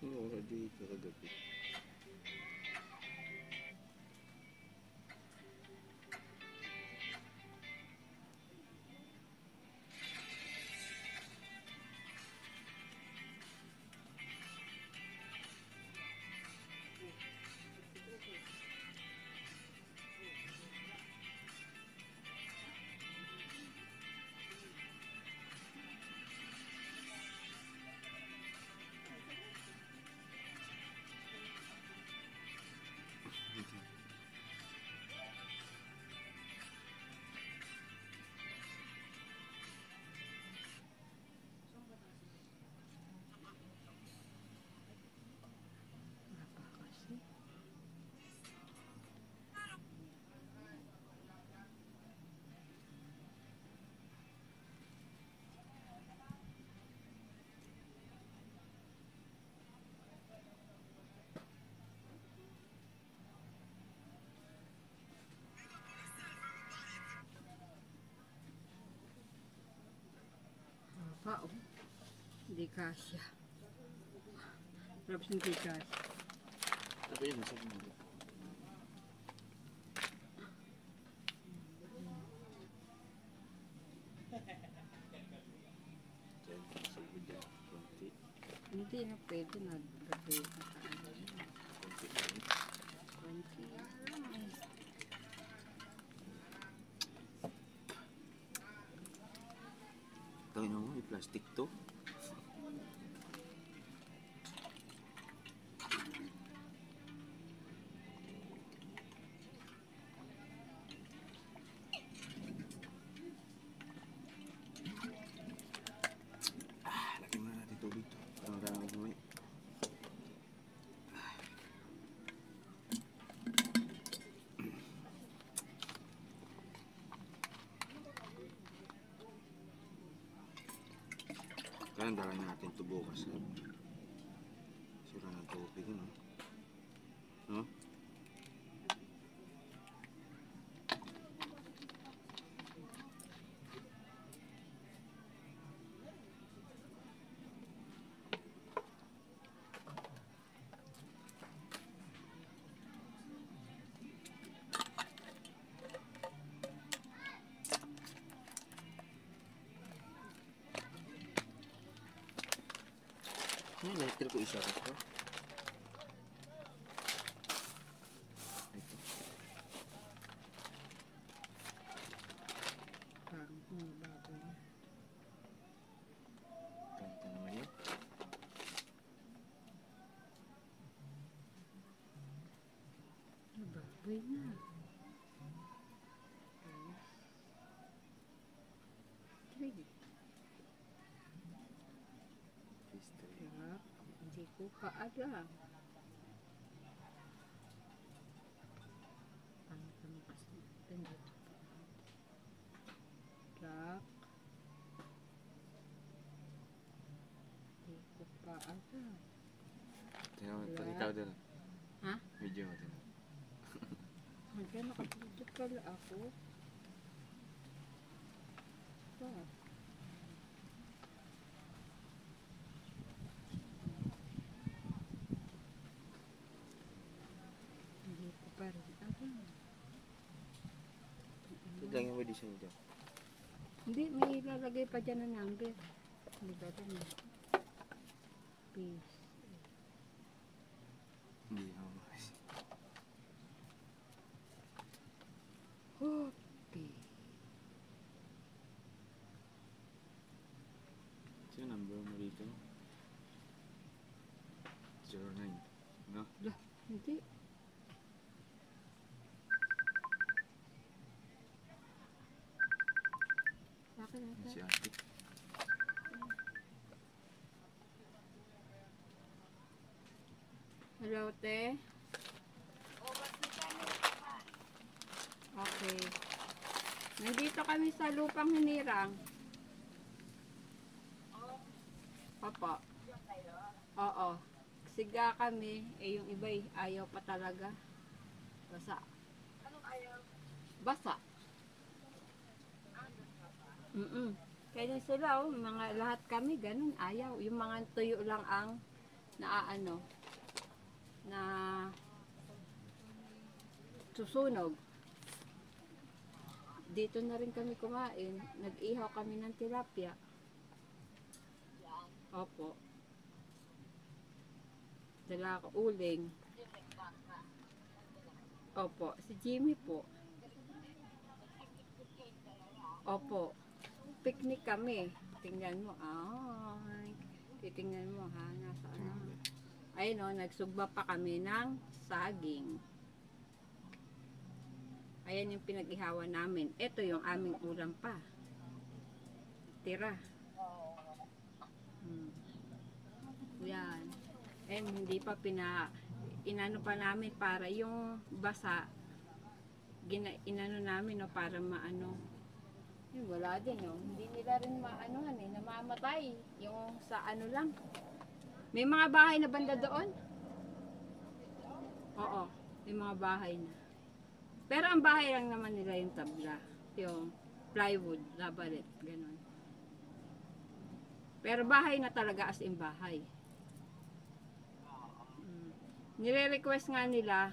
Oo, di kagabi. Pa, oh. Hindi kasya. Tapos hindi kasya. Ako yun, sabi mo. Hindi na pwede na. Konti lang. Tawin mo, may plastic to. Lagyan muna natin tubig to. Para maraming humay. Kaya dala natin ito bukas. Sira ng tubig, no? No? May lighter ko isa ito. Parang bago na. Kanta naman yun. Baboy na. Three. Hindi ko pa alam. Ano ka mo kasi? Hindi ko pa. Black. Hindi ko pa alam. Pakitaw din. Ha? Video mo din. Hanggang nakapulot pala ako. Ba? Hindi ko pa rin alam. Ito lang yung edition dyan. Hindi, may lalagay pa dyan na number. Hindi ba ito na? Peace. Hindi ako kasi. Okay. Ito yung number mo rito. 09. No? Lah, hindi. Bakit Yan ata? si ate. Hello, te. Okay. Nandito kami sa lupang hinirang. Opo. Oo. Siga kami. Eh, yung iba ayaw pa talaga. Basa. Anong ayaw? Basa. Kaya sila, oh, mga lahat kami, ganun, ayaw. Yung mga tuyo lang ang na ano, na susunog. Dito na rin kami kumain. Nag-ihaw kami ng tilapia. Opo. Dala ko uling. Opo. Si Jimmy po. Opo. Picnic kami. Tingnan mo. Ay. Titingnan mo ha. Nasa ano. Ayun o. Nagsugba pa kami ng saging. Ayan yung pinag-ihawan namin. Ito yung aming ulam pa. Tira. Yan. And hindi pa inano pa namin para yung basa inano namin no, para maano. Yun, wala din no. Hindi nila rin maanohan namamatay. Yung sa ano lang. May mga bahay na banda doon? Oo. May mga bahay na. Pero ang bahay lang naman nila yung tabla. Yung plywood, labaret, ganun. Pero bahay na talaga as in bahay. Nire-request nga nila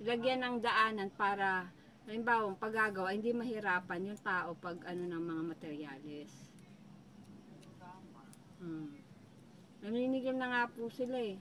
ilagyan ng daanan para halimbawa paggagawa hindi mahirapan yung tao pag ano ng mga materyales. Naniningil na nga po sila eh.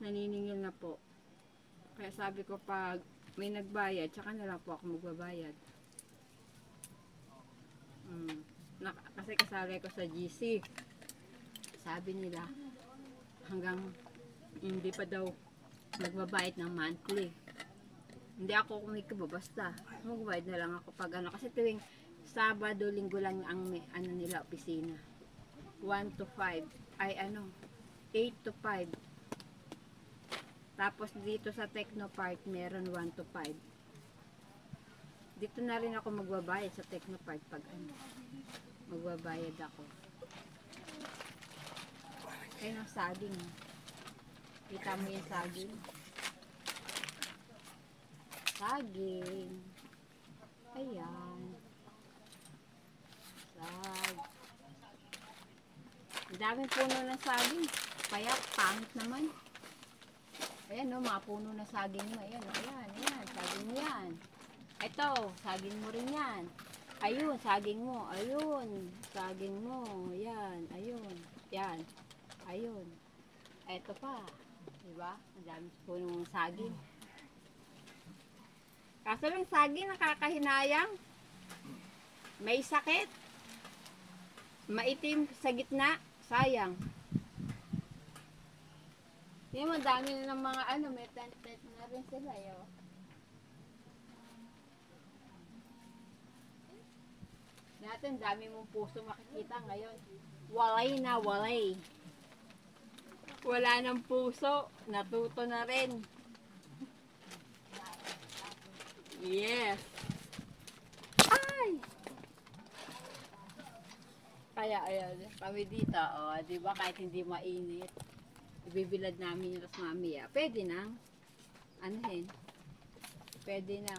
Naniningil na po. Kaya sabi ko pag may nagbayad, tsaka na lang po ako magbabayad. Kasi kasali ko sa GC. Sabi nila hanggang hindi pa daw magbabayad ng monthly. Hindi ako kumikibo basta magbabayad na lang ako pag ano kasi tuwing Sabado, Linggo lang ang ano nila opisina. 1 to 5 ay ano 8 to 5. Tapos dito sa Technopark meron 1 to 5. Dito na rin ako magbabayad sa Technopark pag ano magbabayad ako. Ayun ang saging. Kita mo yung saging. Saging. Ayan. Sag. Ang daming puno ng saging. Kaya pangit naman. Ayan no, mga puno na saging mo. Ayan, ayan, ayan. Saging yan. Ito, saging mo rin yan. Ayun, saging mo. Ayun, saging mo. Yan, ayun. Yan. Ayun. Eto pa. Diba? Ang dami po ng saging. Kaso lang saging nakakahinayang. May sakit. Maitim sa gitna. Sayang. Hindi mo, dami na ng mga ano. May tent na rin sila. Yo. Natin, dami mong puso makikita ngayon. Walay na walay. Wala ng puso. Natuto na rin. Yes. Ay! Kaya ayan, kami dito, oh, di ba kahit hindi mainit, ibibilad namin yung tas mamaya. Pwede na. Anuhin. Pwede na.